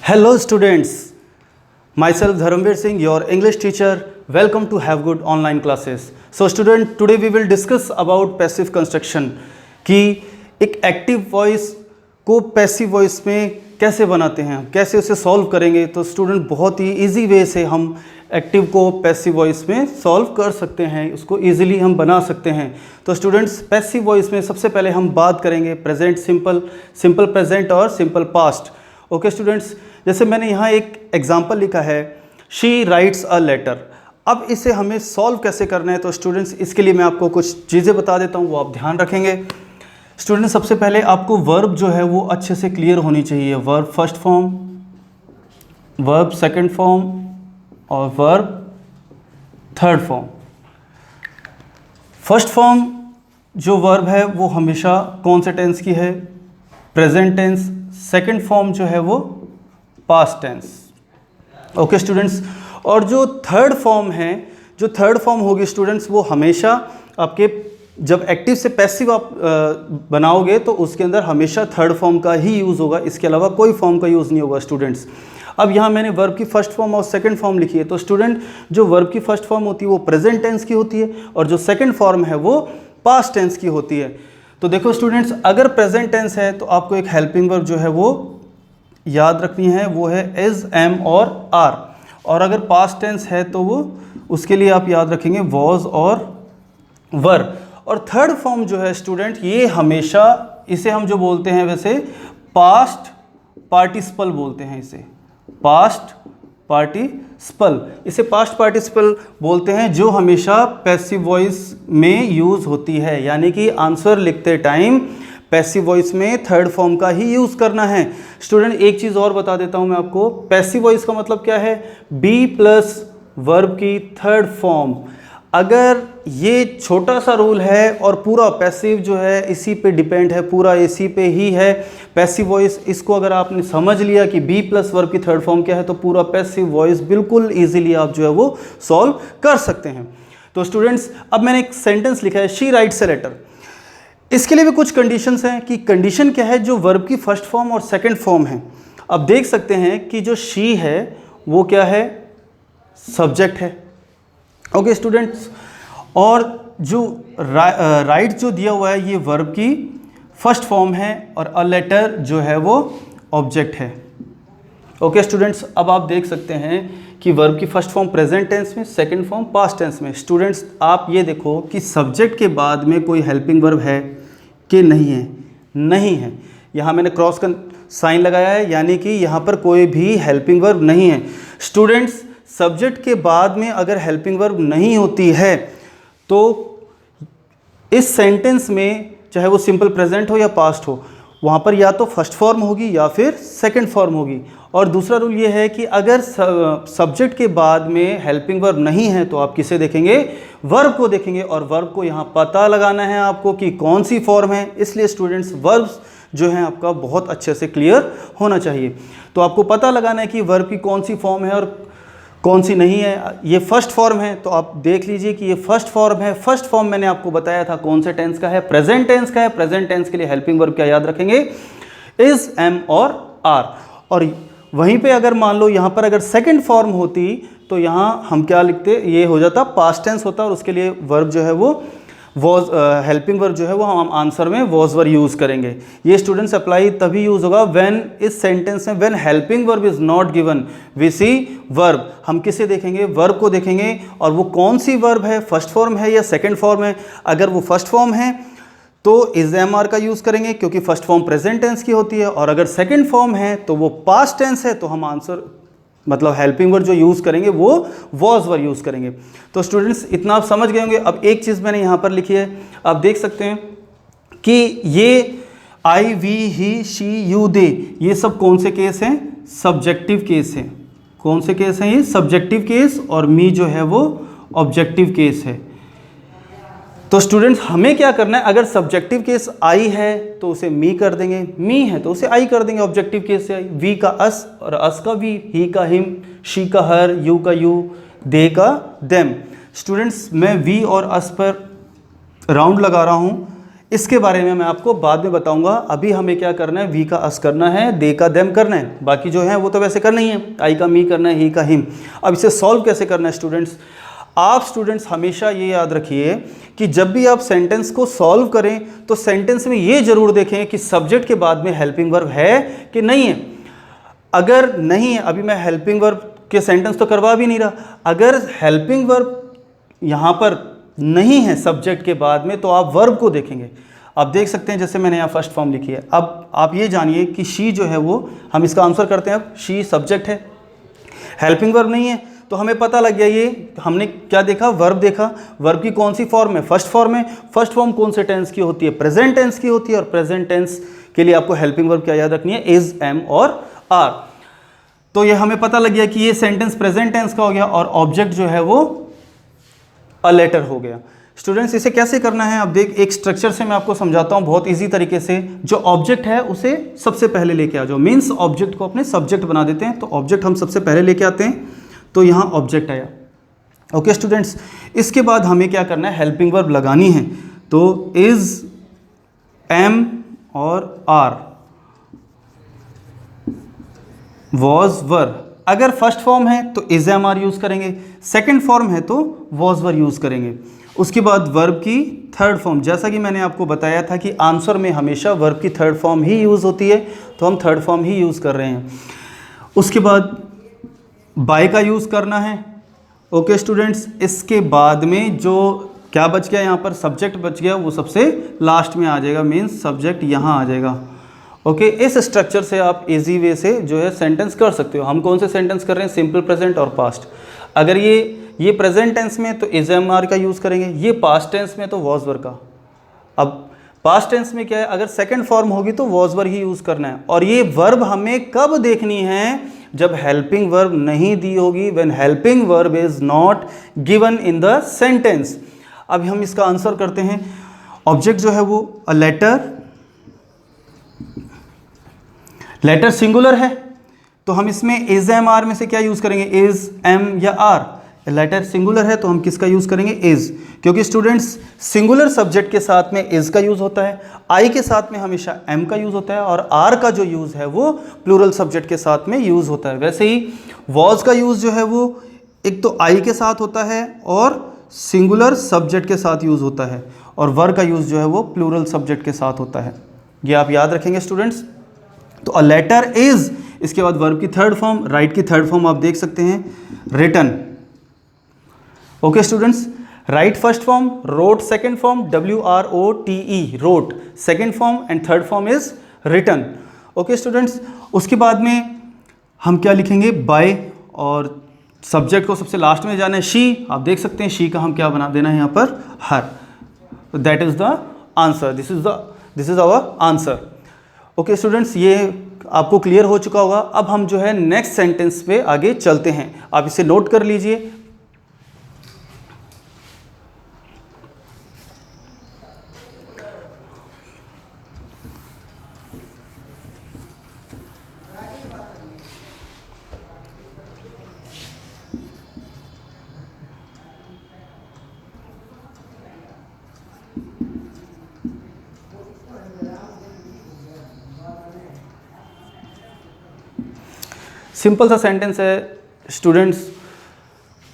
Hello students, myself Dharamveer Singh, your English teacher. Welcome to Have Good online classes. So student, today we will discuss about passive construction कि एक active voice को passive voice में कैसे बनाते हैं, कैसे उसे सॉल्व करेंगे। तो स्टूडेंट बहुत ही इजी वे से हम एक्टिव को पैसिव वॉइस में सॉल्व कर सकते हैं, उसको इजीली हम बना सकते हैं। तो स्टूडेंट्स पैसिव वॉइस में सबसे पहले हम बात करेंगे प्रेजेंट सिंपल, सिंपल प्रेजेंट और सिंपल पास्ट। ओके स्टूडेंट्स, जैसे मैंने यहाँ एक एग्जांपल लिखा है, शी राइट्स अ लेटर। अब इसे हमें सॉल्व कैसे करना है, तो स्टूडेंट्स इसके लिए मैं आपको कुछ चीज़ें बता देता हूँ, वो आप ध्यान रखेंगे। स्टूडेंट सबसे पहले आपको वर्ब जो है वो अच्छे से क्लियर होनी चाहिए। Verb first form, verb second form और verb third form. First form जो वर्ब है वो हमेशा कौन से टेंस की है? Present tense. सेकंड फॉर्म जो है वो पास्ट टेंस। ओके स्टूडेंट्स, और जो थर्ड फॉर्म है, जो थर्ड फॉर्म होगी स्टूडेंट्स, वो हमेशा आपके जब एक्टिव से पैसिव आप बनाओगे तो उसके अंदर हमेशा थर्ड फॉर्म का ही यूज़ होगा, इसके अलावा कोई फॉर्म का यूज़ नहीं होगा स्टूडेंट्स। अब यहाँ मैंने वर्ब की फर्स्ट फॉर्म और सेकंड फॉर्म लिखी है, तो स्टूडेंट जो वर्ब की फर्स्ट फॉर्म होती है वो प्रेजेंट टेंस की होती है और जो सेकंड फॉर्म है वो पास्ट टेंस की होती है। तो देखो स्टूडेंट्स, अगर प्रेजेंट टेंस है तो आपको एक हेल्पिंग वर्ब जो है वो याद रखनी है, वो है इज, एम और आर। और अगर पास्ट टेंस है तो वो उसके लिए आप याद रखेंगे वॉज और वर। और थर्ड फॉर्म जो है स्टूडेंट, ये हमेशा, इसे हम जो बोलते हैं वैसे पास्ट पार्टिसिपल बोलते हैं, इसे पास्ट पार्टिसिपल, इसे पास्ट पार्टिसिपल बोलते हैं, जो हमेशा पैसिव वॉइस में यूज़ होती है। यानी कि आंसर लिखते टाइम पैसिव वॉइस में थर्ड फॉर्म का ही यूज़ करना है। स्टूडेंट एक चीज़ और बता देता हूँ मैं आपको, पैसिव वॉइस का मतलब क्या है? बी प्लस वर्ब की थर्ड फॉर्म। अगर ये छोटा सा रूल है और पूरा पैसिव जो है इसी पे डिपेंड है, पूरा इसी पे ही है पैसिव वॉइस, इसको अगर आपने समझ लिया कि बी प्लस वर्ब की थर्ड फॉर्म क्या है, तो पूरा पैसिव वॉइस बिल्कुल ईजिली आप जो है वो सॉल्व कर सकते हैं। तो स्टूडेंट्स, अब मैंने एक सेंटेंस लिखा है, शी राइट्स अ लेटर। इसके लिए भी कुछ कंडीशंस हैं कि कंडीशन क्या है, जो वर्ब की फर्स्ट फॉर्म और सेकंड फॉर्म है। अब देख सकते हैं कि जो शी है वो क्या है? सब्जेक्ट है। ओके स्टूडेंट्स, और जो राइट जो दिया हुआ है ये वर्ब की फर्स्ट फॉर्म है और अ लेटर जो है वो ऑब्जेक्ट है। ओके स्टूडेंट्स, अब आप देख सकते हैं कि वर्ब की फर्स्ट फॉर्म प्रेजेंट टेंस में, सेकंड फॉर्म पास्ट टेंस में। स्टूडेंट्स आप ये देखो कि सब्जेक्ट के बाद में कोई हेल्पिंग वर्ब है कि नहीं है? नहीं है। यहाँ मैंने क्रॉस का साइन लगाया है, यानी कि यहाँ पर कोई भी हेल्पिंग वर्ब नहीं है। स्टूडेंट्स सब्जेक्ट के बाद में अगर हेल्पिंग वर्ब नहीं होती है तो इस सेंटेंस में, चाहे वो सिंपल प्रेजेंट हो या पास्ट हो, वहाँ पर या तो फर्स्ट फॉर्म होगी या फिर सेकंड फॉर्म होगी। और दूसरा रूल ये है कि अगर सब्जेक्ट के बाद में हेल्पिंग वर्ब नहीं है तो आप किसे देखेंगे? वर्ब को देखेंगे। और वर्ब को यहाँ पता लगाना है आपको कि कौन सी फॉर्म है, इसलिए स्टूडेंट्स वर्ब्स जो है आपका बहुत अच्छे से क्लियर होना चाहिए। तो आपको पता लगाना है कि वर्ब की कौन सी फॉर्म है और कौन सी नहीं है। ये फर्स्ट फॉर्म है तो आप देख लीजिए कि ये फर्स्ट फॉर्म है। फर्स्ट फॉर्म मैंने आपको बताया था कौन से टेंस का है? प्रेजेंट टेंस का है। प्रेजेंट टेंस के लिए हेल्पिंग वर्ब क्या याद रखेंगे? इज, एम और आर। और वहीं पे अगर मान लो यहाँ पर अगर सेकंड फॉर्म होती तो यहाँ हम क्या लिखते? ये हो जाता पास्ट टेंस होता, और उसके लिए वर्ब जो है वो वॉज, हेल्पिंग वर्ब जो है वो हम आंसर में वॉज वर यूज़ करेंगे। ये स्टूडेंट्स अप्लाई तभी यूज़ होगा व्हेन, इस सेंटेंस में when helping verb is not given we see verb. हम किसे देखेंगे? वर्ब को देखेंगे। और वो कौन सी वर्ब है? फर्स्ट फॉर्म है या सेकंड फॉर्म है? अगर वो फर्स्ट फॉर्म है तो इज, एम, आर का यूज़ करेंगे, क्योंकि फर्स्ट फॉर्म प्रेजेंट टेंस की होती है। और अगर सेकंड फॉर्म है तो वो पास्ट टेंस है, तो हम आंसर मतलब हेल्पिंग वर्ब जो यूज़ करेंगे वो वॉज वर यूज़ करेंगे। तो स्टूडेंट्स इतना आप समझ गए होंगे। अब एक चीज़ मैंने यहाँ पर लिखी है, आप देख सकते हैं कि ये आई, वी, ही, शी, यू, दे, ये सब कौन से केस हैं? सब्जेक्टिव केस हैं। कौन से केस हैं ये? Subjective case. और मी जो है वो ऑब्जेक्टिव केस है। तो स्टूडेंट्स हमें क्या करना है? अगर सब्जेक्टिव केस आई है तो उसे मी कर देंगे, मी है तो उसे आई कर देंगे, ऑब्जेक्टिव केस से आई। वी का अस और अस का वी, ही का हिम, शी का हर, यू का यू, दे का देम। स्टूडेंट्स मैं वी और अस पर राउंड लगा रहा हूँ, इसके बारे में मैं आपको बाद में बताऊंगा। अभी हमें क्या करना है, वी का अस करना है, दे का देम करना है, बाकी जो है वो तो वैसे करना ही है, आई का मी करना है, ही का हिम। अब इसे सॉल्व कैसे करना है स्टूडेंट्स, आप स्टूडेंट्स हमेशा ये याद रखिए कि जब भी आप सेंटेंस को सॉल्व करें तो सेंटेंस में ये जरूर देखें कि सब्जेक्ट के बाद में हेल्पिंग वर्ब है कि नहीं है। अगर नहीं है, अभी मैं हेल्पिंग वर्ब के सेंटेंस तो करवा भी नहीं रहा, अगर हेल्पिंग वर्ब यहाँ पर नहीं है सब्जेक्ट के बाद में तो आप वर्ब को देखेंगे। आप देख सकते हैं जैसे मैंने यहाँ फर्स्ट फॉर्म लिखी है। अब आप ये जानिए कि शी जो है वो, हम इसका आंसर करते हैं। अब शी सब्जेक्ट है, हेल्पिंग वर्ब नहीं है, तो हमें पता लग गया ये हमने क्या देखा, वर्ब देखा। वर्ब की कौन सी फॉर्म है, फर्स्ट फॉर्म है। फर्स्ट फॉर्म कौन से टेंस की होती है, प्रेजेंट टेंस की होती है, और प्रेजेंट टेंस के लिए आपको हेल्पिंग वर्ब क्या याद रखनी है, इज, एम और आर। तो ये हमें पता लग गया कि ये सेंटेंस प्रेजेंट टेंस का हो गया और ऑब्जेक्ट जो है वो अ लेटर हो गया। स्टूडेंट्स इसे कैसे करना है, अब देख एक स्ट्रक्चर से मैं आपको समझाता हूँ बहुत इजी तरीके से। जो ऑब्जेक्ट है उसे सबसे पहले लेके आ जाओ, मीन्स ऑब्जेक्ट को अपने सब्जेक्ट बना देते हैं। तो ऑब्जेक्ट हम सबसे पहले लेके आते हैं, तो यहाँ ऑब्जेक्ट आया। ओके स्टूडेंट्स, इसके बाद हमें क्या करना है, हेल्पिंग वर्ब लगानी है। तो इज, एम और आर, वॉज, वर। अगर फर्स्ट फॉर्म है तो इज, एम, आर यूज़ करेंगे, सेकंड फॉर्म है तो वॉज, वर यूज़ करेंगे। उसके बाद वर्ब की थर्ड फॉर्म, जैसा कि मैंने आपको बताया था कि आंसर में हमेशा वर्ब की थर्ड फॉर्म ही यूज़ होती है, तो हम थर्ड फॉर्म ही यूज़ कर रहे हैं। उसके बाद बाय का यूज़ करना है। ओके स्टूडेंट्स, इसके बाद में जो क्या बच गया, यहाँ पर सब्जेक्ट बच गया, वो सबसे लास्ट में आ जाएगा, मीन्स सब्जेक्ट यहाँ आ जाएगा। ओके, इस स्ट्रक्चर से आप इजी वे से जो है सेंटेंस कर सकते हो। हम कौन से सेंटेंस कर रहे हैं, सिंपल प्रेजेंट और पास्ट। अगर ये प्रेजेंट टेंस में तो इज, एम, आर का यूज़ करेंगे, ये पास्ट टेंस में तो वॉज, वर का। अब पास्ट टेंस में क्या है, अगर सेकंड फॉर्म होगी तो वॉज, वर ही यूज़ करना है। और ये वर्ब हमें कब देखनी है, जब हेल्पिंग वर्ब नहीं दी होगी, when helping verb is not given in the sentence. अब हम इसका आंसर करते हैं। ऑब्जेक्ट जो है वो अ लेटर, लेटर सिंगुलर है तो हम इसमें इज, एम, आर में से क्या यूज़ करेंगे, इज, एम या आर। लेटर सिंगुलर है तो हम किसका यूज़ करेंगे, इज, क्योंकि स्टूडेंट्स सिंगुलर सब्जेक्ट के साथ में इज का यूज़ होता है, आई के साथ में हमेशा एम का यूज़ होता है, और आर का जो यूज़ है वो प्लूरल सब्जेक्ट के साथ में यूज़ होता है। वैसे ही वॉज का यूज़ जो है वो एक तो आई के साथ होता है और सिंगुलर सब्जेक्ट के साथ यूज़ होता है, और वर का यूज़ जो है वो प्लूरल सब्जेक्ट के साथ होता है। ये आप याद रखेंगे स्टूडेंट्स। तो अ लेटर इज, इसके बाद वर्ब की थर्ड फॉर्म, राइट की थर्ड फॉर्म आप देख सकते हैं, written. Okay students, write first form, wrote second form, WROTE, wrote second form, and third form is written. Okay students, उसके बाद में हम क्या लिखेंगे, बाय, और सब्जेक्ट को सबसे लास्ट में जाना है, शी। आप देख सकते हैं शी का हम क्या बना देना है यहाँ पर, her. That is the answer, this is our answer. Okay students, ये आपको क्लियर हो चुका होगा। अब हम जो है नेक्स्ट सेंटेंस पे आगे चलते हैं, आप इसे नोट कर लीजिए। सिंपल सा सेंटेंस है स्टूडेंट्स,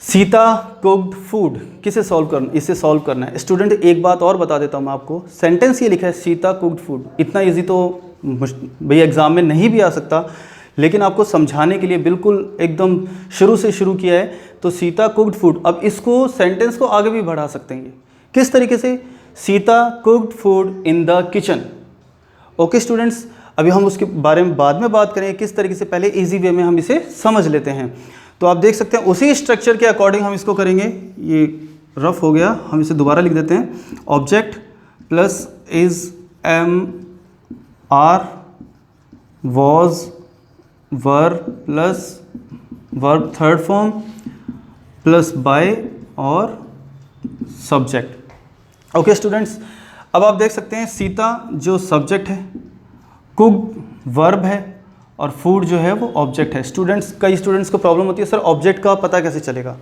सीता कुक्ड फूड। किसे सॉल्व करना, इसे सॉल्व करना है। स्टूडेंट एक बात और बता देता हूँ मैं आपको, सेंटेंस ये लिखा है सीता कुक्ड फूड, इतना इजी तो भैया एग्जाम में नहीं भी आ सकता, लेकिन आपको समझाने के लिए बिल्कुल एकदम शुरू से शुरू किया है। तो सीता कुक्ड फूड, अब इसको सेंटेंस को आगे भी बढ़ा सकते हैं किस तरीके से, Sita cooked food in the kitchen. Okay students, अभी हम उसके बारे में बाद में बात करेंगे किस तरीके से, पहले इजी वे में हम इसे समझ लेते हैं। तो आप देख सकते हैं उसी स्ट्रक्चर के अकॉर्डिंग हम इसको करेंगे। ये रफ हो गया, हम इसे दोबारा लिख देते हैं, object plus is, am, are, was, were plus verb third form plus by और सब्जेक्ट। ओके स्टूडेंट्स, अब आप देख सकते हैं सीता जो सब्जेक्ट है, कुक वर्ब है, और फूड जो है वो ऑब्जेक्ट है। स्टूडेंट्स, कई स्टूडेंट्स को प्रॉब्लम होती है सर ऑब्जेक्ट का पता कैसे चलेगा।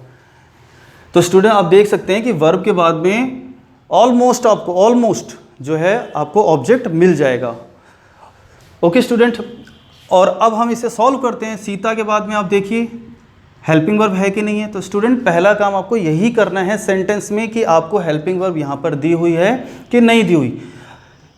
तो स्टूडेंट आप देख सकते हैं कि वर्ब के बाद में ऑलमोस्ट आपको, ऑलमोस्ट जो है आपको ऑब्जेक्ट मिल जाएगा। ओके स्टूडेंट, और अब हम इसे सॉल्व करते हैं। सीता के बाद में आप देखिए हेल्पिंग वर्ब है कि नहीं है। तो स्टूडेंट पहला काम आपको यही करना है सेंटेंस में कि आपको हेल्पिंग वर्ब यहाँ पर दी हुई है कि नहीं दी हुई।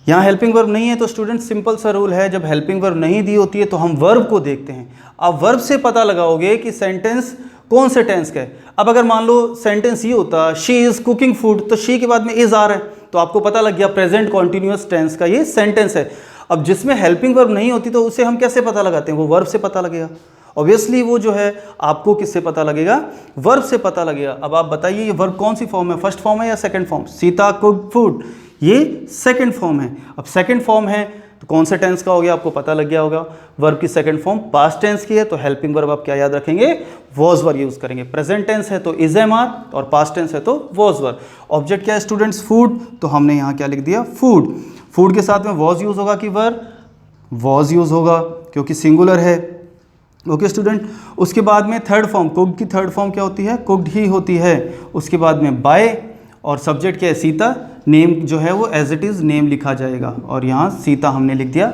यहाँ हेल्पिंग वर्ब नहीं है तो स्टूडेंट सिंपल सा रूल है, जब हेल्पिंग वर्ब नहीं दी होती है तो हम वर्ब को देखते हैं। आप वर्ब से पता लगाओगे कि सेंटेंस कौन से टेंस का है। अब अगर मान लो सेंटेंस ये होता शी इज़ कुकिंग फूड, तो शी के बाद में इज़ आ रहा है तो आपको पता लग गया प्रेजेंट कॉन्टिन्यूअस टेंस का ये सेंटेंस है। अब जिसमें हेल्पिंग वर्ब नहीं होती तो उसे हम कैसे पता लगाते हैं, वो वर्ब से पता लगेगा। ऑब्वियसली वो जो है आपको किससे पता लगेगा, वर्ब से पता लगेगा। अब आप बताइए ये वर्ब कौन सी फॉर्म है, फर्स्ट फॉर्म है या second form. Sita cooked food, ये सेकंड फॉर्म है। अब सेकंड फॉर्म है तो कौन से टेंस का हो गया, आपको पता लग गया होगा। वर्ब की सेकंड फॉर्म पास्ट टेंस की है तो हेल्पिंग वर्ब आप क्या याद रखेंगे, वॉज वर्ब यूज करेंगे। प्रेजेंट टेंस है तो इज एम आर और पास्ट टेंस है तो वॉज वर्ब। ऑब्जेक्ट क्या है स्टूडेंट्स, फूड, तो हमने यहाँ क्या लिख दिया, फूड। फूड के साथ में वॉज यूज होगा कि वर्ब, वॉज यूज होगा क्योंकि सिंगुलर है। ओके स्टूडेंट, उसके बाद में थर्ड फॉर्म, कुक्ड की थर्ड फॉर्म क्या होती है, कुक्ड ही होती है। उसके बाद में बाय और सब्जेक्ट क्या है सीता, नेम जो है वो एज इट इज़ नेम लिखा जाएगा और यहाँ सीता हमने लिख दिया,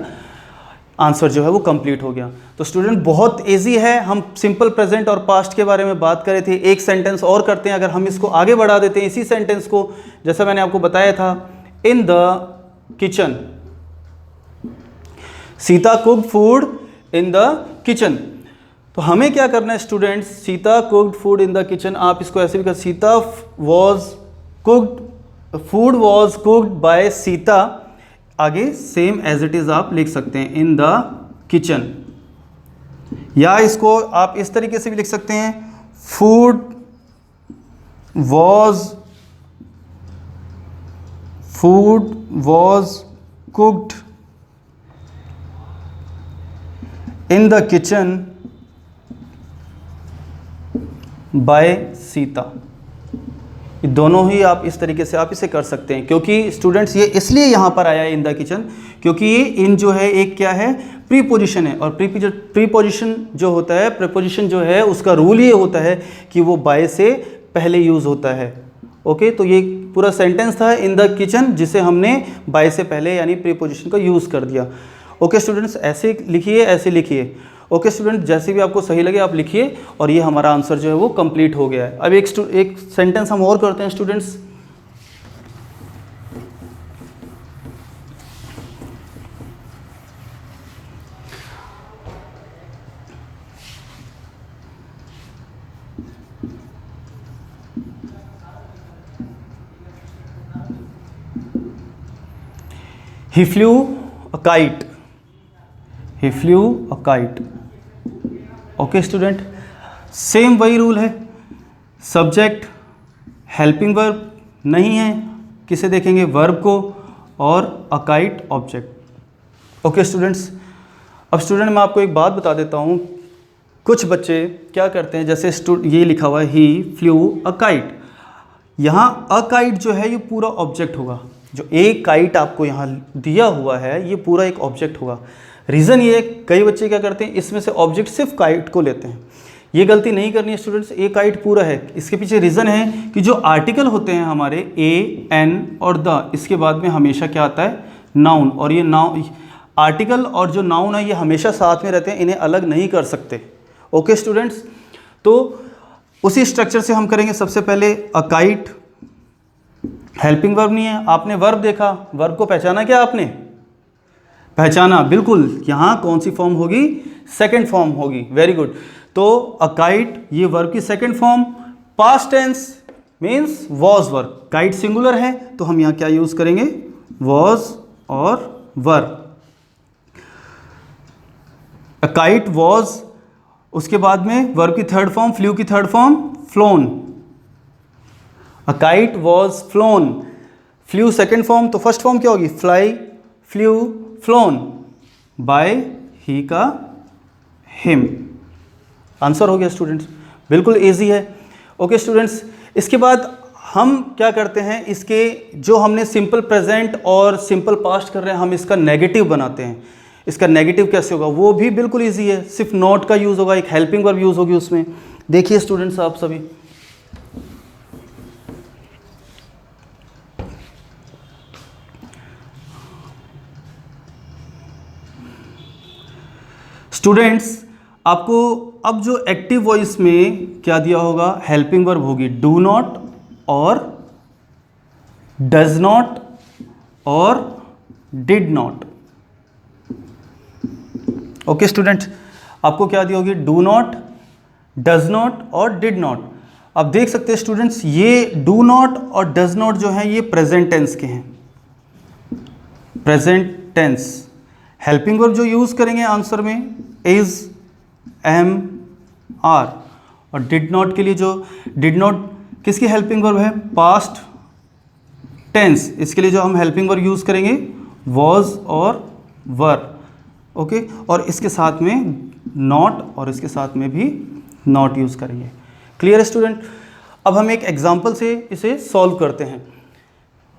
आंसर जो है वो कंप्लीट हो गया। तो स्टूडेंट बहुत इजी है। हम सिंपल प्रेजेंट और पास्ट के बारे में बात करे थे, एक सेंटेंस और करते हैं। अगर हम इसको आगे बढ़ा देते हैं इसी सेंटेंस को, जैसा मैंने आपको बताया था, इन the kitchen, Sita cooked food in the kitchen. तो हमें क्या करना है students, Sita cooked food in the kitchen, आप इसको ऐसे भी कर, Sita was cooked, food was cooked bye Sita, आगे सेम एज इट इज आप लिख सकते हैं इन द किचन। या इसको आप इस तरीके से भी लिख सकते हैं, food was cooked in the kitchen by Sita. दोनों ही आप इस तरीके से आप इसे कर सकते हैं, क्योंकि स्टूडेंट्स ये इसलिए यहाँ पर आया है इन द किचन, क्योंकि ये इन जो है एक क्या है, प्रीपोजिशन है। और प्रीपोजिशन जो होता है, प्रीपोजिशन जो है उसका रूल ये होता है कि वो बाय से पहले यूज़ होता है। ओके, तो ये पूरा सेंटेंस था इन द किचन जिसे हमने बाय से पहले यानी प्रीपोजिशन का यूज़ कर दिया। ओके स्टूडेंट्स, ऐसे लिखिए, ऐसे लिखिए। ओके स्टूडेंट, जैसे भी आपको सही लगे आप लिखिए और ये हमारा आंसर जो है वो कंप्लीट हो गया है। अब एक सेंटेंस हम और करते हैं students. He flew a kite. He flew a kite. Okay student, same वही रूल है। सब्जेक्ट हेल्पिंग वर्ब नहीं है, किसे देखेंगे, वर्ब को, और a kite object. Okay students, अब स्टूडेंट मैं आपको एक बात बता देता हूँ। कुछ बच्चे क्या करते हैं, जैसे ये लिखा हुआ है ही फ्लू अ काइट, यहाँ अ काइट जो है ये पूरा ऑब्जेक्ट होगा। जो एक काइट आपको यहाँ दिया हुआ है ये पूरा एक ऑब्जेक्ट होगा। रीज़न ये, कई बच्चे क्या करते हैं इसमें से ऑब्जेक्ट सिर्फ काइट को लेते हैं। ये गलती नहीं करनी है स्टूडेंट्स, ए काइट पूरा है। इसके पीछे रीज़न है कि जो आर्टिकल होते हैं हमारे ए, एन और द, इसके बाद में हमेशा क्या आता है, नाउन। और ये नाउन, आर्टिकल और जो नाउन है ये हमेशा साथ में रहते हैं, इन्हें अलग नहीं कर सकते। ओके स्टूडेंट्स, तो उसी स्ट्रक्चर से हम करेंगे। सबसे पहले अ काइट, हेल्पिंग वर्ब नहीं है, आपने वर्ब देखा, वर्ब को पहचाना क्या आपने, पहचाना, बिल्कुल। यहाँ कौन सी फॉर्म होगी, सेकंड फॉर्म होगी। Very good. तो अ काइट ये वर्ब की second form, past tense means was verb, kite singular है तो हम यहाँ क्या यूज करेंगे, वॉज और वर्ब। अ काइट वॉज, उसके बाद में वर्ब की थर्ड फॉर्म, फ्लू की third form phloem. A kite was phloem, flu second form, तो फर्स्ट फॉर्म क्या होगी, फ्लाई, फ्लू, फ्लोन बाय ही का हिम। आंसर हो गया स्टूडेंट्स, बिल्कुल इजी है। ओके स्टूडेंट्स, इसके बाद हम क्या करते हैं, इसके जो हमने सिंपल प्रेजेंट और सिंपल पास्ट कर रहे हैं हम इसका नेगेटिव बनाते हैं। इसका नेगेटिव कैसे होगा वो भी बिल्कुल इजी है, सिर्फ नॉट का यूज़ होगा, एक हेल्पिंग वर्ब यूज़ होगी उसमें। देखिए स्टूडेंट्स आप सभी, स्टूडेंट्स आपको अब जो एक्टिव वॉइस में क्या दिया होगा, हेल्पिंग वर्ब होगी डू नॉट और डज नॉट और डिड नॉट। ओके स्टूडेंट, आपको क्या दी होगी, डू नॉट, डज नॉट और डिड नॉट। अब देख सकते हैं स्टूडेंट्स, ये डू नॉट और डज नॉट जो है ये प्रेजेंट टेंस के हैं, प्रेजेंट टेंस। हेल्पिंग वर्ब जो यूज करेंगे आंसर में इज, एम, आर, और डिड नॉट के लिए जो डिड नॉट किसकी हेल्पिंग वर्ब है, पास्ट टेंस, इसके लिए जो हम हेल्पिंग वर्ब यूज करेंगे वॉज और वर। ओके, और इसके साथ में नॉट और इसके साथ में भी नॉट यूज करेंगे। क्लियर है स्टूडेंट? अब हम एक एग्जांपल से इसे सॉल्व करते हैं।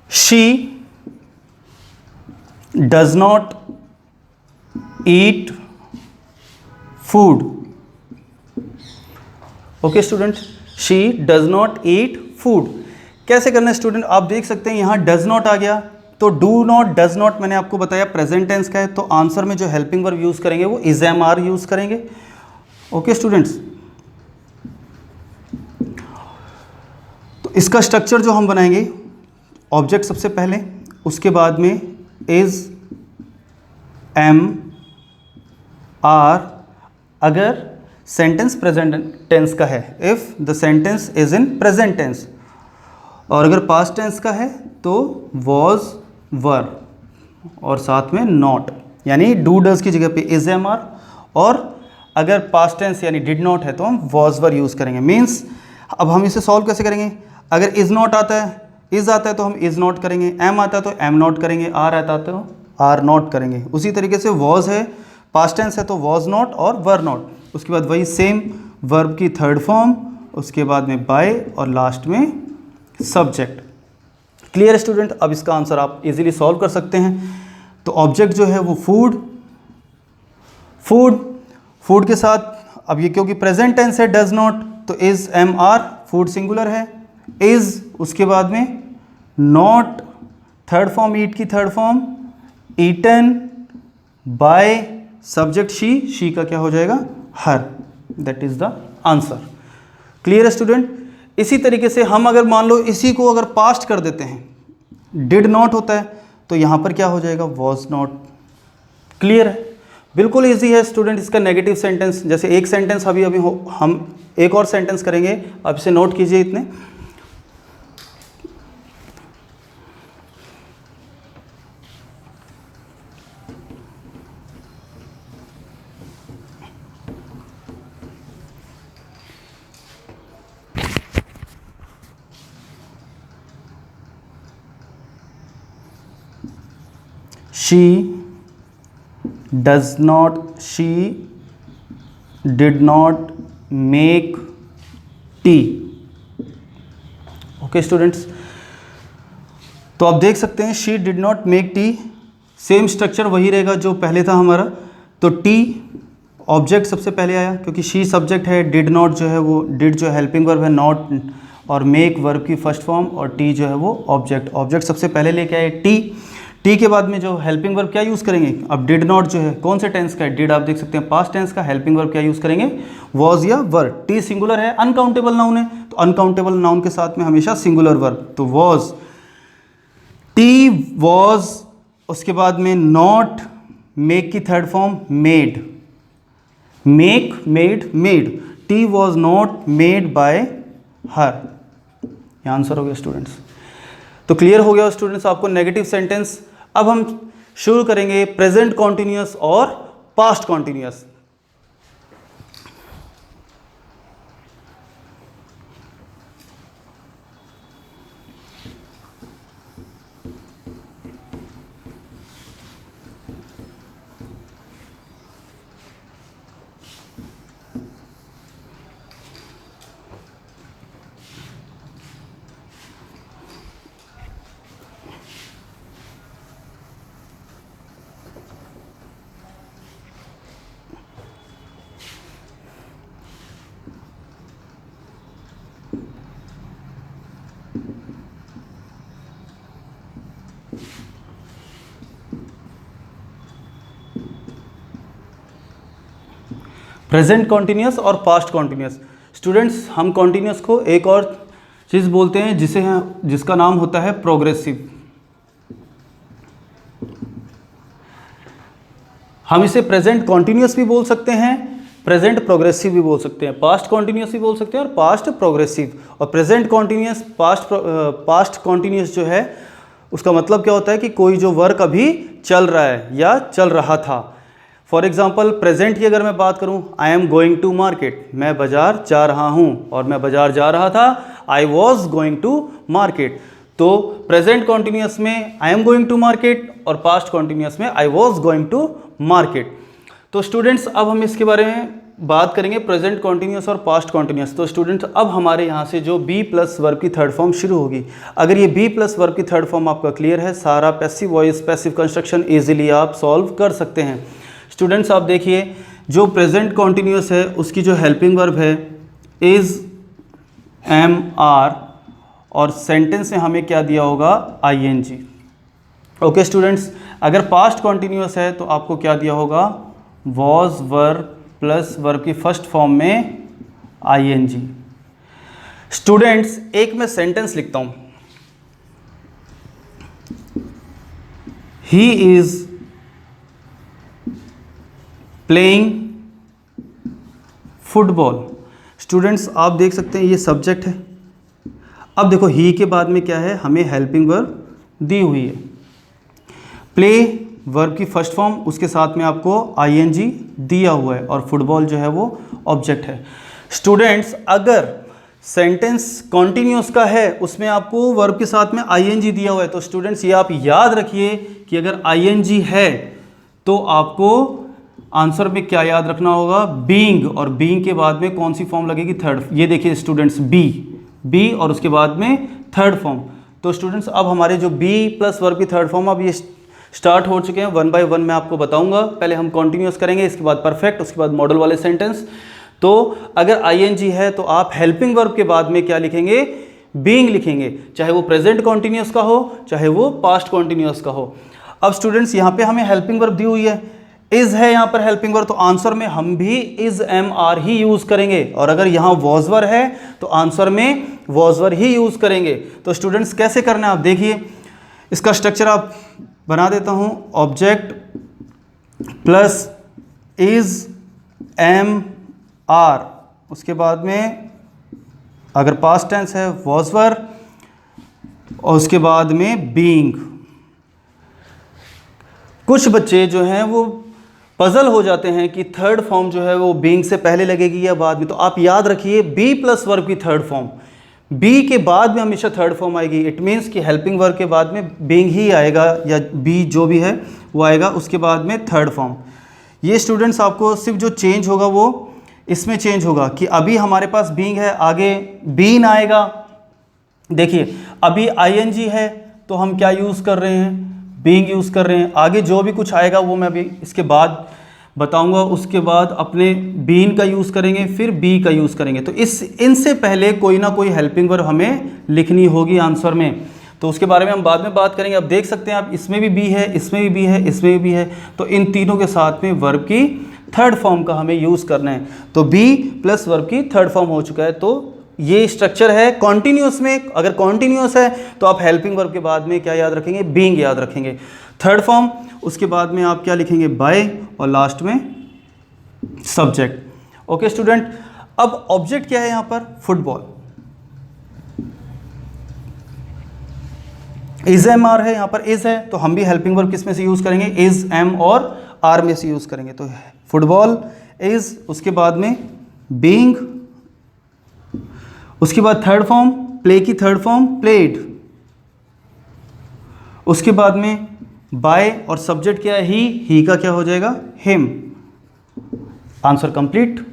She does not eat food. Okay student, she does not eat food. कैसे करना है स्टूडेंट, आप देख सकते हैं यहां डज नॉट आ गया, तो डू नॉट डज नॉट मैंने आपको बताया प्रेजेंट टेंस का है, तो आंसर में जो हेल्पिंग वर्ब यूज करेंगे वो इज, एम, आर यूज करेंगे। ओके स्टूडेंट्स, तो इसका स्ट्रक्चर जो हम बनाएंगे, ऑब्जेक्ट सबसे पहले, उसके बाद में इज, एम, आर, अगर सेंटेंस प्रेजेंट टेंस का है, if the sentence is in present tense, और अगर पास्ट टेंस का है तो वॉज, वर, और साथ में नॉट, यानी डू डज की जगह पे इज, एम, आर, और अगर पास्ट टेंस यानी डिड नॉट है तो हम वॉज, वर यूज करेंगे। मीन्स अब हम इसे सॉल्व कैसे करेंगे, अगर इज नॉट आता है, इज आता है तो हम इज नॉट करेंगे, एम आता है तो एम नॉट करेंगे, आर आता है तो आर नॉट करेंगे। उसी तरीके से वॉज है, पास्ट टेंस है तो वॉज नॉट और वर नॉट, उसके बाद वही सेम वर्ब की थर्ड फॉर्म, उसके बाद में बाय, और लास्ट में सब्जेक्ट। Clear student? अब इसका आंसर आप इजीली सॉल्व कर सकते हैं। तो ऑब्जेक्ट जो है वो फूड, फूड, फूड के साथ अब ये क्योंकि प्रेजेंट टेंस है डज नॉट, तो is, am, are, food singular है, इज, उसके बाद में नॉट, थर्ड फॉर्म ईट की third form, eaten, by, subject she का क्या हो जाएगा, her. That is the answer. Clear है स्टूडेंट? इसी तरीके से हम अगर मान लो इसी को अगर पास्ट कर देते हैं, डिड नॉट होता है तो यहां पर क्या हो जाएगा, वॉज नॉट। क्लियर है? बिल्कुल इजी है स्टूडेंट। इसका नेगेटिव सेंटेंस, जैसे एक सेंटेंस अभी हम एक और सेंटेंस करेंगे, आप इसे नोट कीजिए इतने। She does not, she did not make tea. Okay students, तो आप देख सकते हैं she did not make tea, same structure वही रहेगा जो पहले था हमारा। तो टी ऑब्जेक्ट सबसे पहले आया क्योंकि she सब्जेक्ट है, did not जो है वो, did जो हेल्पिंग वर्ब है, not और make वर्ब की फर्स्ट फॉर्म, और टी जो है वो ऑब्जेक्ट सबसे पहले लेके आए टी। टी के बाद में जो हेल्पिंग वर्ब क्या यूज़ करेंगे, अब डिड नॉट जो है कौन से टेंस का है, डिड आप देख सकते हैं पास्ट टेंस का, हेल्पिंग वर्ब क्या यूज़ करेंगे, वॉज या वर। टी सिंगुलर है, अनकाउंटेबल नाउन है, तो अनकाउंटेबल नाउन के साथ में हमेशा सिंगुलर वर्ब, तो वॉज, टी वॉज, उसके बाद में नॉट, मेक की third form made, make, made, T was not made by हर। ये आंसर हो गया स्टूडेंट्स। तो क्लियर हो गया स्टूडेंट्स आपको नेगेटिव सेंटेंस। अब हम शुरू करेंगे प्रेजेंट कॉन्टिन्यूअस और पास्ट कॉन्टिन्यूअस। प्रेजेंट कॉन्टिन्यूस और पास्ट कॉन्टिन्यूस। स्टूडेंट्स, हम कॉन्टिन्यूस को एक और चीज़ बोलते हैं जिसका नाम होता है प्रोग्रेसिव। हम इसे प्रेजेंट कॉन्टिन्यूस भी बोल सकते हैं, प्रेजेंट प्रोग्रेसिव भी बोल सकते हैं, पास्ट कॉन्टिन्यूस भी बोल सकते हैं और पास्ट प्रोग्रेसिव। और प्रेजेंट कॉन्टिन्यूस पास्ट कॉन्टिन्यूस जो है उसका मतलब क्या होता है कि कोई जो वर्क अभी चल रहा है या चल रहा था। फॉर एग्जाम्पल प्रेजेंट की अगर मैं बात करूं, I am going to market, मैं बाजार जा रहा हूं और मैं बाजार जा रहा था, I was going to market. तो प्रेजेंट कॉन्टिन्यूस में I am going to market और पास्ट कॉन्टिन्यूस में I was going to market. तो स्टूडेंट्स, अब हम इसके बारे में बात करेंगे प्रेजेंट कॉन्टिन्यूस और पास्ट कॉन्टिन्यूस। तो स्टूडेंट्स, अब हमारे यहाँ से जो बी प्लस वर्ब की थर्ड फॉर्म शुरू होगी। अगर ये बी प्लस वर्ब की थर्ड फॉर्म आपका क्लियर है, सारा passive voice passive construction easily आप सॉल्व कर सकते हैं। स्टूडेंट्स, आप देखिए जो प्रेजेंट कॉन्टिन्यूस है उसकी जो हेल्पिंग वर्ब है इज, एम, आर, और सेंटेंस में हमें क्या दिया होगा, I N G. Okay students, अगर पास्ट कॉन्टिन्यूस है तो आपको क्या दिया होगा, वॉज वर्ब प्लस वर्ब की फर्स्ट फॉर्म में आई एन जी। स्टूडेंट्स, एक मैं सेंटेंस लिखता हूं, he is playing football. Students, आप देख सकते हैं ये सब्जेक्ट है। अब देखो ही के बाद में क्या है, हमें हेल्पिंग वर्ब दी हुई है। प्ले वर्ब की फर्स्ट फॉर्म, उसके साथ में आपको आईएनजी दिया हुआ है और फुटबॉल जो है वो ऑब्जेक्ट है। स्टूडेंट्स, अगर सेंटेंस कॉन्टिन्यूस का है उसमें आपको वर्ब के साथ में आईएनजी दिया हुआ है, तो स्टूडेंट्स ये आप याद रखिए कि अगर आईएनजी है तो आपको आंसर में क्या याद रखना होगा, बीइंग, और बीइंग के बाद में कौन सी फॉर्म लगेगी, थर्ड। ये देखिए स्टूडेंट्स, बी और उसके बाद में थर्ड फॉर्म। तो स्टूडेंट्स, अब हमारे जो बी प्लस वर्ब की थर्ड फॉर्म अब ये स्टार्ट हो चुके हैं। वन बाय वन मैं आपको बताऊंगा। पहले हम कॉन्टिन्यूस करेंगे, इसके बाद परफेक्ट, उसके बाद मॉडल वाले सेंटेंस। तो अगर आईएनजी है तो आप हेल्पिंग वर्ब के बाद में क्या लिखेंगे, बीइंग लिखेंगे, चाहे वो प्रेजेंट कॉन्टिन्यूस का हो चाहे वो पास्ट कॉन्टिन्यूस का हो। अब स्टूडेंट्स, यहाँ पे हमें हेल्पिंग वर्ब दी हुई है, इज है यहाँ पर हेल्पिंग वर्ब, तो आंसर में हम भी इज, एम, आर ही यूज करेंगे। और अगर यहाँ वॉजवर है तो आंसर में वॉजवर ही यूज करेंगे। तो स्टूडेंट्स, कैसे करना है आप देखिए, इसका स्ट्रक्चर आप बना देता हूँ, object plus is, am, are, उसके बाद में अगर पास्ट टेंस है वॉजवर और उसके बाद में बीइंग। कुछ बच्चे जो हैं वो पजल हो जाते हैं कि थर्ड फॉर्म जो है वो बीइंग से पहले लगेगी या बाद में। तो आप याद रखिए बी प्लस वर्ब की थर्ड फॉर्म, बी के बाद में हमेशा थर्ड फॉर्म आएगी। इट मीन्स कि हेल्पिंग वर्ब के बाद में बीइंग ही आएगा या बी जो भी है वो आएगा, उसके बाद में थर्ड फॉर्म। ये स्टूडेंट्स आपको सिर्फ जो चेंज होगा वो इसमें चेंज होगा कि अभी हमारे पास बीइंग है, आगे बीन आएगा। देखिए अभी आईएनजी है तो हम क्या यूज़ कर रहे हैं, बीइंग यूज़ कर रहे हैं। आगे जो भी कुछ आएगा वो मैं अभी इसके बाद बताऊंगा। उसके बाद अपने बीन का यूज़ करेंगे, फिर बी का यूज़ करेंगे। तो इनसे पहले कोई ना कोई हेल्पिंग वर्ब हमें लिखनी होगी आंसर में। तो उसके बारे में हम बाद में बात करेंगे। अब देख सकते हैं आप, इसमें भी बी है, इसमें भी बी है, इसमें भी बी है। तो इन तीनों के साथ में वर्ब की थर्ड फॉर्म का हमें यूज़ करना है। तो बी प्लस वर्ब की थर्ड फॉर्म हो चुका है। तो ये स्ट्रक्चर है कॉन्टिन्यूस में। अगर कॉन्टिन्यूस है तो आप हेल्पिंग वर्ब के बाद में क्या याद रखेंगे, बीइंग याद रखेंगे, थर्ड फॉर्म। उसके बाद में आप क्या लिखेंगे, बाय, और लास्ट में सब्जेक्ट। ओके स्टूडेंट, अब ऑब्जेक्ट क्या है यहाँ पर, फुटबॉल। इज, एम, आर है, यहाँ पर इज है तो हम भी हेल्पिंग वर्ब किस में से यूज करेंगे, इज, एम और आर में से यूज करेंगे। तो फुटबॉल इज, उसके बाद में बीइंग, उसके बाद थर्ड फॉर्म, प्ले की थर्ड फॉर्म प्लेड, उसके बाद में बाय और सब्जेक्ट क्या है, ही का क्या हो जाएगा, हिम। आंसर कंप्लीट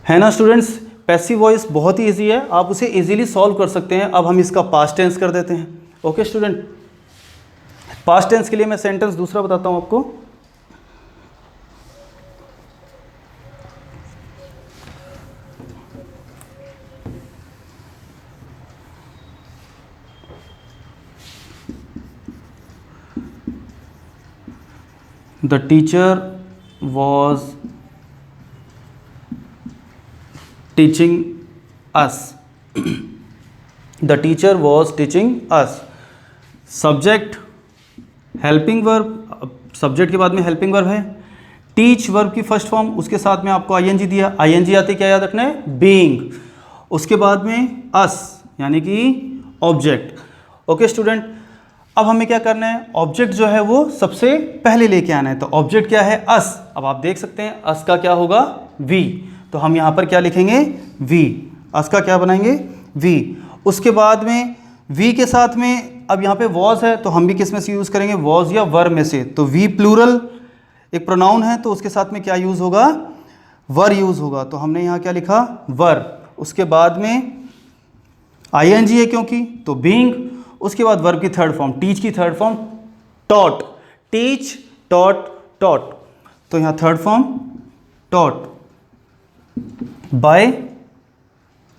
है ना स्टूडेंट्स। पैसिव वॉइस बहुत ही इजी है, आप उसे इजीली सॉल्व कर सकते हैं। अब हम इसका पास्ट टेंस कर देते हैं। ओके स्टूडेंट, पास्ट टेंस के लिए मैं सेंटेंस दूसरा बताता हूं आपको। The teacher was teaching us, the teacher was teaching us. Subject helping verb, subject के बाद में हेल्पिंग वर्ब है। टीच वर्ब की फर्स्ट फॉर्म, उसके साथ में आपको आईएनजी दिया, आईएनजी आते क्या याद रखना है, बीइंग। उसके बाद में अस यानी कि ऑब्जेक्ट। ओके स्टूडेंट, अब हमें क्या करना है, ऑब्जेक्ट जो है वो सबसे पहले लेके आना है। तो ऑब्जेक्ट क्या है, अस। अब आप देख सकते हैं अस का क्या होगा, वी। तो हम यहाँ पर क्या लिखेंगे, वी। अस का क्या बनाएंगे, वी। उसके बाद में वी के साथ में अब यहाँ पे वॉज है, तो हम भी किस में से यूज़ करेंगे, वॉज या वर में से। तो वी प्लूरल एक प्रोनाउन है, तो उसके साथ में क्या यूज़ होगा, वर यूज़ होगा। तो हमने यहाँ क्या लिखा, वर। उसके बाद में आईएनजी है क्योंकि, तो बीइंग। उसके बाद वर्ब की थर्ड फॉर्म, टीच की third form taught, teach, taught, taught. तो यहाँ third form taught by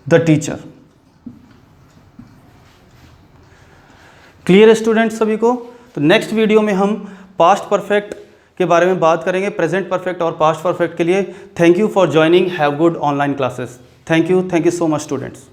the teacher. Clear है स्टूडेंट्स सभी को। तो नेक्स्ट वीडियो में हम पास्ट परफेक्ट के बारे में बात करेंगे, प्रेजेंट परफेक्ट और पास्ट परफेक्ट के लिए। Thank you for joining, have good online classes. Thank you so much students.